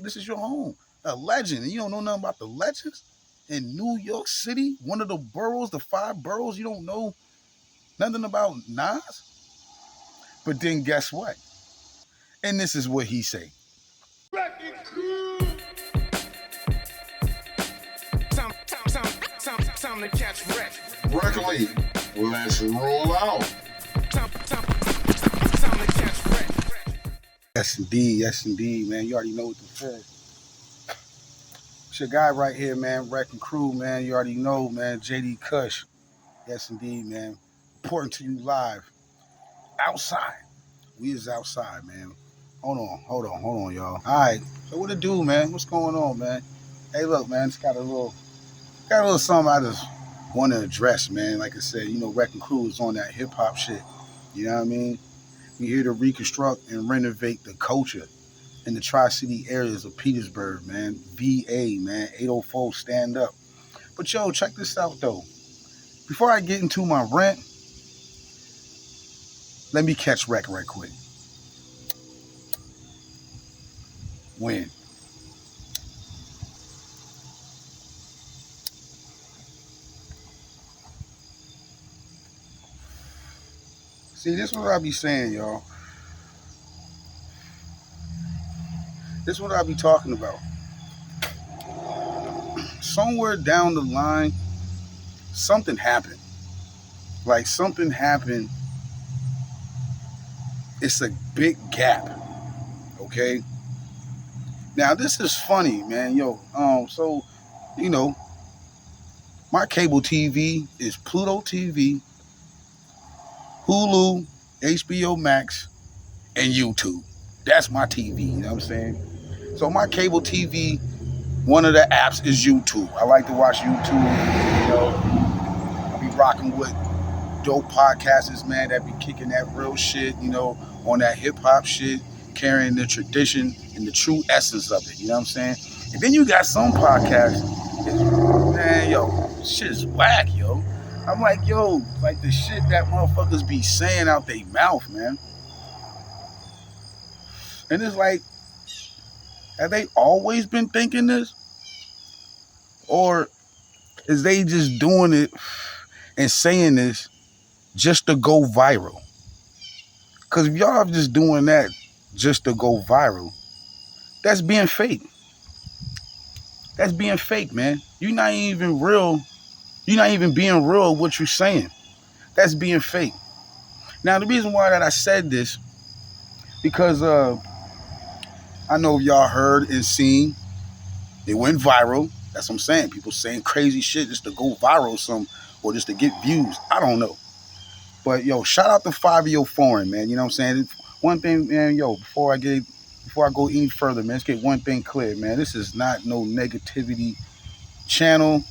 This is your home. A legend. And you don't know nothing about the legends? In New York City, one of the boroughs, the 5 boroughs, you don't know nothing about Nas? But then guess what? And this is what he say. Time to catch wreck. Luckily, let's roll out. Time to catch wreck. Yes indeed, man. You already know what the fuck. It's your guy right here, man. Wrecking Crew, man. You already know, man. JD Kush. Yes indeed, man. Reporting to you live. Outside. We is outside, man. Hold on, y'all. Alright. So what it do, man? What's going on, man? Hey look, man, it's got a little something I just want to address, man. Like I said, you know, Wrecking Crew is on that hip hop shit. You know what I mean? We here to reconstruct and renovate the culture in the Tri-City areas of Petersburg, man. VA, man. 804, stand up. But yo, check this out though. Before I get into my rant, let me catch wreck right quick. When? See, this is what I be saying, y'all. This is what I be talking about. Somewhere down the line, something happened. Like something happened. It's a big gap. Okay? Now this is funny, man. Yo, so, you know, my cable TV is Pluto TV, Hulu, HBO Max, and YouTube. That's my TV, you know what I'm saying? So my cable TV, one of the apps is YouTube. I like to watch YouTube, you know. I be rocking with dope podcasters, man, that be kicking that real shit, you know, on that hip hop shit, carrying the tradition and the true essence of it, you know what I'm saying? And then you got some podcasts, man, yo, shit is whack, yo. I'm like, yo, like the shit that motherfuckers be saying out their mouth, man. And it's like, have they always been thinking this? Or is they just doing it and saying this just to go viral? Because if y'all just doing that just to go viral, that's being fake. That's being fake, man. You're not even real. You're not even being real with what you're saying. That's being fake. Now, the reason why that I said this, because I know y'all heard and seen, it went viral. That's what I'm saying. People saying crazy shit just to go viral or just to get views. I don't know. But yo, shout out to FIVIO Foreign, man. You know what I'm saying? One thing, man, yo, before I go any further, man, let's get one thing clear, man. This is not no negativity channel.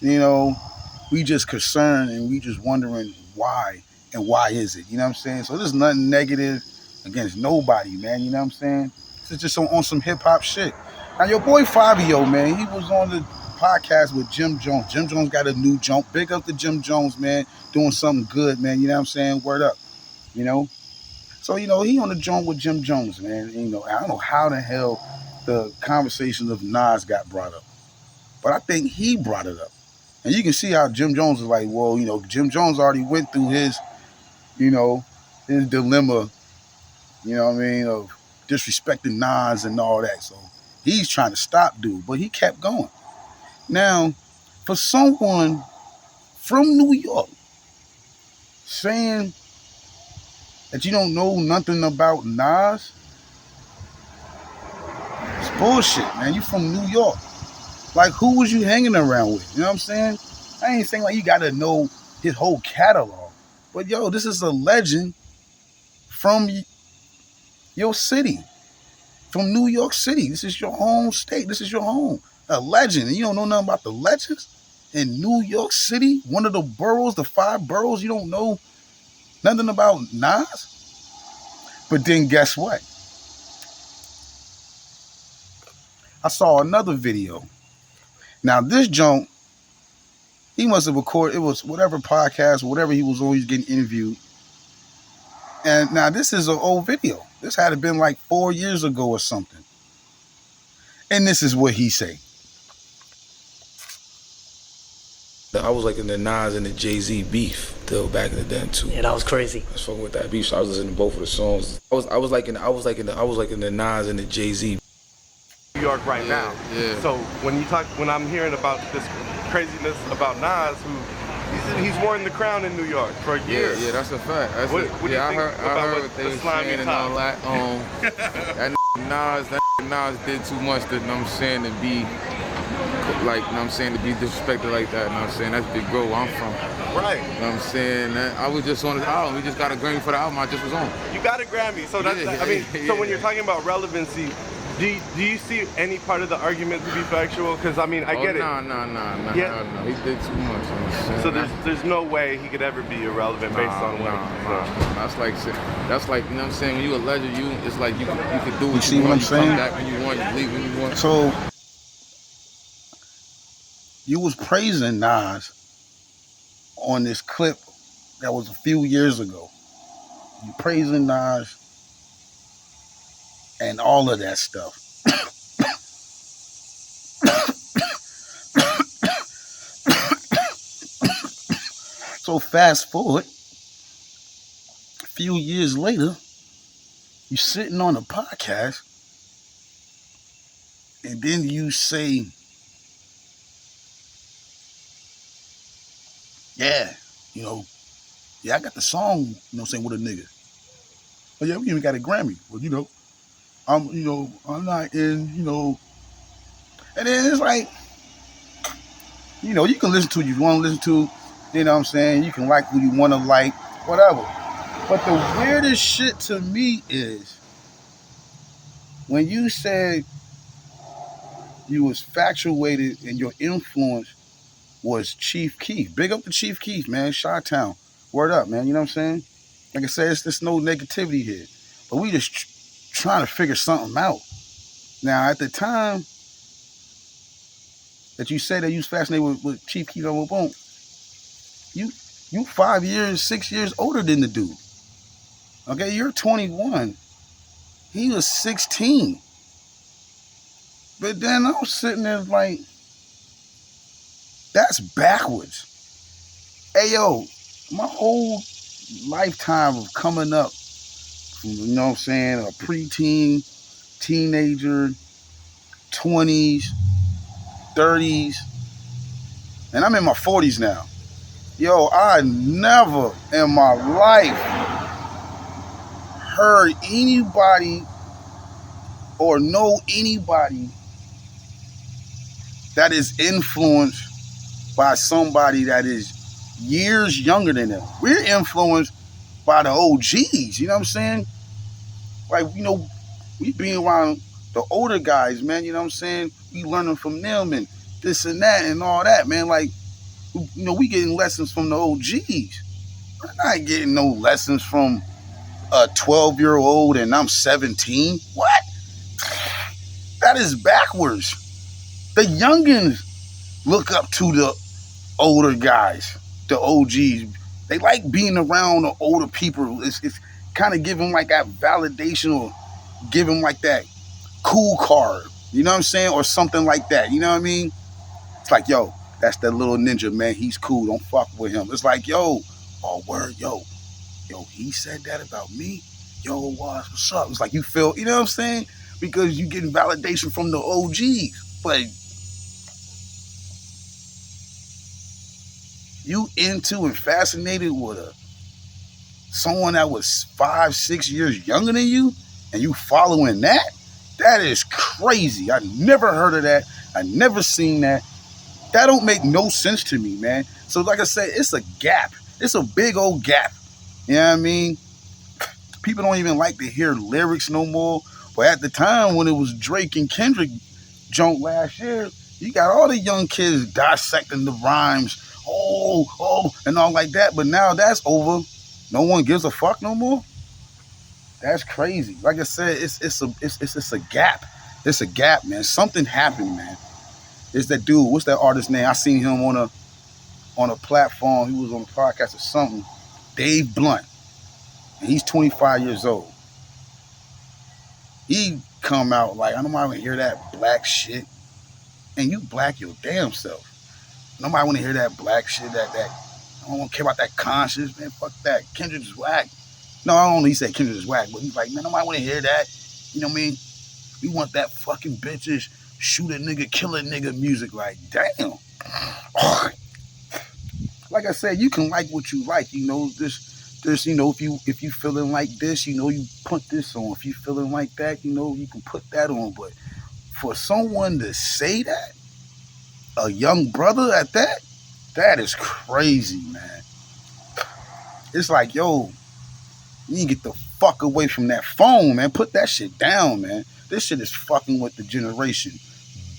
You know, we just concerned and we just wondering why and why is it? You know what I'm saying? So there's nothing negative against nobody, man. You know what I'm saying? This is just on some hip hop shit. Now your boy FIVIO, man, he was on the podcast with Jim Jones. Jim Jones got a new jump. Big up to Jim Jones, man, doing something good, man. You know what I'm saying? Word up, you know? So, you know, he on the joint with Jim Jones, man. And, you know, I don't know how the hell the conversation of Nas got brought up. But I think he brought it up. And you can see how Jim Jones is like, well, you know, Jim Jones already went through his, you know, his dilemma, you know what I mean, of disrespecting Nas and all that. So he's trying to stop dude, but he kept going. Now, for someone from New York saying that you don't know nothing about Nas, it's bullshit, man. You from New York. Like, who was you hanging around with? You know what I'm saying? I ain't saying like you got to know his whole catalog. But, yo, this is a legend from your city, from New York City. This is your home state. This is your home. A legend. And you don't know nothing about the legends in New York City, one of the boroughs, the 5 boroughs. You don't know nothing about Nas? But then guess what? I saw another video. Now, this junk, he must have recorded, it was whatever podcast, whatever he was always getting interviewed. And now this is an old video. This had been like 4 years ago or something. And this is what he say. I was like in the Nas and the Jay-Z beef till back in the day too. Yeah, that was crazy. I was fucking with that beef, so I was listening to both of the songs. I was like in the Nas and the Jay-Z. New York right now. Yeah. So when I'm hearing about this craziness about Nas, he's worn the crown in New York for years. Yeah, that's a fact. That's what do you think I heard what the they were slimy saying and all that. That Nas did too much to, you know what I'm saying, to be like, you know what I'm saying, to be disrespected like that, you know what I'm saying? That's Big Bro where I'm from. Right. You know what I'm saying? I was just on his album. We just got a Grammy for the album I just was on. You got a Grammy. So that's, so when you're talking about relevancy, do you see any part of the argument to be factual? Because I mean, I get it. No. He did too much. You know what I'm saying? So there's no way he could ever be irrelevant based on what. That's like you know what I'm saying. When you a legend, it's like you could do what see what I'm saying? Come back when you want, you leave when you want. So you was praising Nas on this clip that was a few years ago. You praising Nas and all of that stuff. So fast forward, a few years later, you sitting on a podcast, and then you say, yeah, I got the song, saying, with a nigga. Oh yeah, we even got a Grammy. Well, I'm not in, and then it's like, you can listen to who you want to listen to, you know what I'm saying? You can like who you want to like, whatever. But the weirdest shit to me is when you said you was factuated and your influence was Chief Keef. Big up to Chief Keef, man. Chi-Town. Word up, man. You know what I'm saying? Like I said, there's no negativity here. But we just trying to figure something out. Now, at the time that you said that you was fascinated with Chief Keef, boom, you 5 years, 6 years older than the dude. Okay, you're 21. He was 16. But then I was sitting there like, that's backwards. Hey, yo, my whole lifetime of coming up from, you know what I'm saying, a preteen, teenager, 20s, 30s, and I'm in my 40s now. Yo, I never in my life heard anybody or know anybody that is influenced by somebody that is years younger than them. We're influenced by the OGs, you know what I'm saying? Like, we being around the older guys, man, you know what I'm saying? We learning from them and this and that and all that, man. Like, we getting lessons from the OGs. We're not getting no lessons from a 12-year-old and I'm 17. What? That is backwards. The youngins look up to the older guys, the OGs. They like being around the older people. It's kind of give them like that validation or give them like that cool card. You know what I'm saying? Or something like that. You know what I mean? It's like, yo, that's that little ninja, man. He's cool. Don't fuck with him. It's like, yo, oh, word, yo, he said that about me? Yo, what's up? It's like you feel, you know what I'm saying? Because you getting validation from the OGs. But you into and fascinated with someone that was 5, 6 years younger than you, and you following that? That is crazy. I never heard of that. I never seen that. That don't make no sense to me, man. So like I said, it's a gap. It's a big old gap. You know what I mean? People don't even like to hear lyrics no more. But at the time when it was Drake and Kendrick junk last year, you got all the young kids dissecting the rhymes, and all like that. But now that's over. No one gives a fuck no more. That's crazy. Like I said, it's a gap. It's a gap, man. Something happened, man. It's that dude. What's that artist's name? I seen him on a platform. He was on a podcast or something. Dave Blunt. And he's 25 years old. he come out like, I don't want to hear that black shit. And you black your damn self. Nobody want to hear that black shit, that I don't care about that conscience, man. Fuck that. Kendrick is whack. No, I don't know he said Kendrick is whack, but he's like, man, nobody want to hear that. You know what I mean? We want that fucking bitches, shoot a nigga, kill a nigga music. Like, damn. Like I said, you can like what you like. You know, this, you know, if you feeling like this, you know, you put this on. If you feeling like that, you know, you can put that on. But for someone to say that, a young brother at that, that is crazy, man. It's like, yo, you need to get the fuck away from that phone, man. Put that shit down, man. This shit is fucking with the generation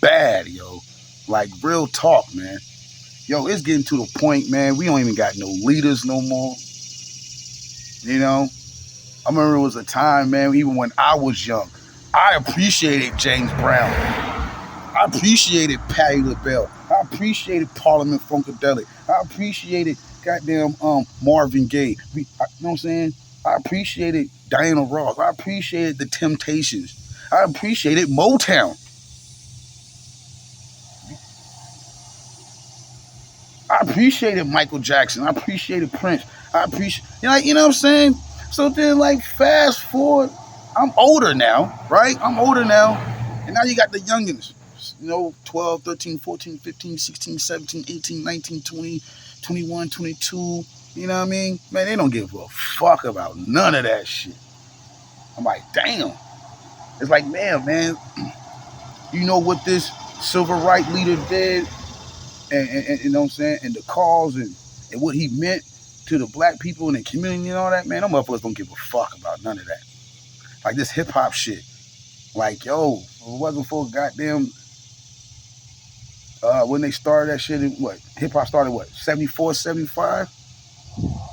bad, yo. Like, real talk, man. Yo, it's getting to the point, man, we don't even got no leaders no more. You know? I remember it was a time, man, even when I was young, I appreciated James Brown. I appreciated Patti LaBelle. I appreciated Parliament Funkadelic. I appreciated goddamn Marvin Gaye. You know what I'm saying? I appreciated Diana Ross. I appreciated the Temptations. I appreciated Motown. I appreciated Michael Jackson. I appreciated Prince. I appreciate, you know what I'm saying? So then, like, fast forward, I'm older now, right? I'm older now. And now you got the youngins. You know, 12, 13, 14, 15, 16, 17, 18, 19, 20, 21, 22. You know what I mean? Man, they don't give a fuck about none of that shit. I'm like, damn. It's like, man, you know what this civil rights leader did? And you know what I'm saying? And the cause and what he meant to the black people and the community and all that, man, them motherfuckers don't give a fuck about none of that. Like this hip hop shit. Like, yo, if it wasn't for goddamn when they started that shit, what hip hop started, what, 74, 75,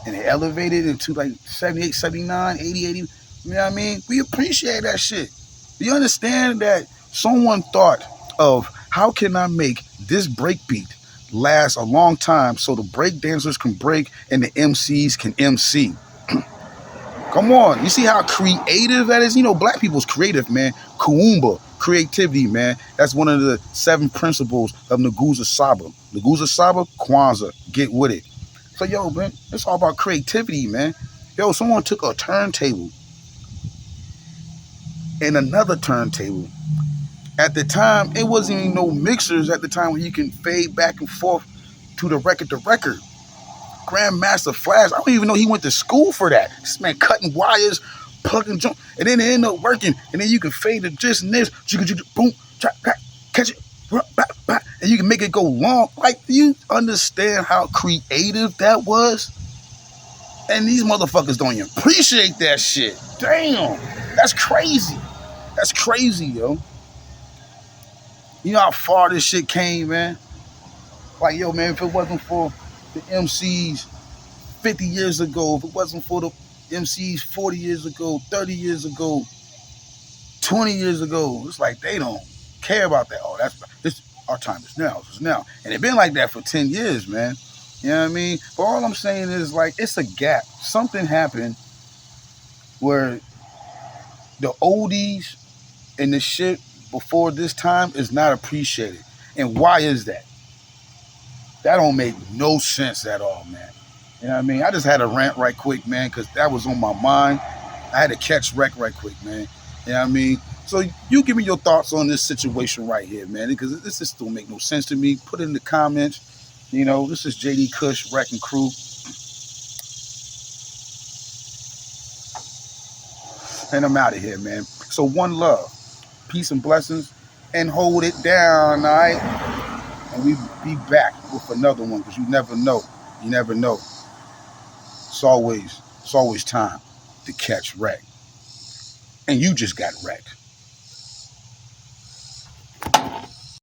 and they elevated into like 78, 79, 80, 80. You know what I mean? We appreciate that shit. You understand that someone thought of, how can I make this breakbeat last a long time so the break dancers can break and the MCs can MC? Come on, you see how creative that is? You know, black people's creative, man. Kuumba, creativity, man. That's one of the 7 principles of Nguzo Saba. Nguzo Saba, Kwanzaa, get with it. So, yo, man, it's all about creativity, man. Yo, someone took a turntable and another turntable. At the time, it wasn't even no mixers at the time where you can fade back and forth to the record to record. Grandmaster Flash, I don't even know he went to school for that. This man cutting wires, plugging junk, and then it ended up working. And then you can fade it just in this, boom, catch it, and you can make it go long. Like, you understand how creative that was? And these motherfuckers don't even appreciate that shit. Damn, that's crazy. That's crazy, yo. You know how far this shit came, man? Like, yo, man, if it wasn't for the MCs 50 years ago, if it wasn't for the MCs 40 years ago, 30 years ago, 20 years ago, it's like they don't care about that. Oh, this our time is now. It's now. And it's been like that for 10 years, man. You know what I mean? But all I'm saying is, like, it's a gap. Something happened where the oldies and the shit before this time is not appreciated. And why is that? That don't make no sense at all, man. You know what I mean? I just had a rant right quick, man, because that was on my mind. I had to catch wreck right quick, man. You know what I mean? So you give me your thoughts on this situation right here, man, because this just don't make no sense to me. Put it in the comments. You know, this is JD Kush, Wrecking Crew. And I'm out of here, man. So one love, peace and blessings, and hold it down, all right? And we be back with another one, because you never know. You never know. It's always time to catch wreck. And you just got wrecked.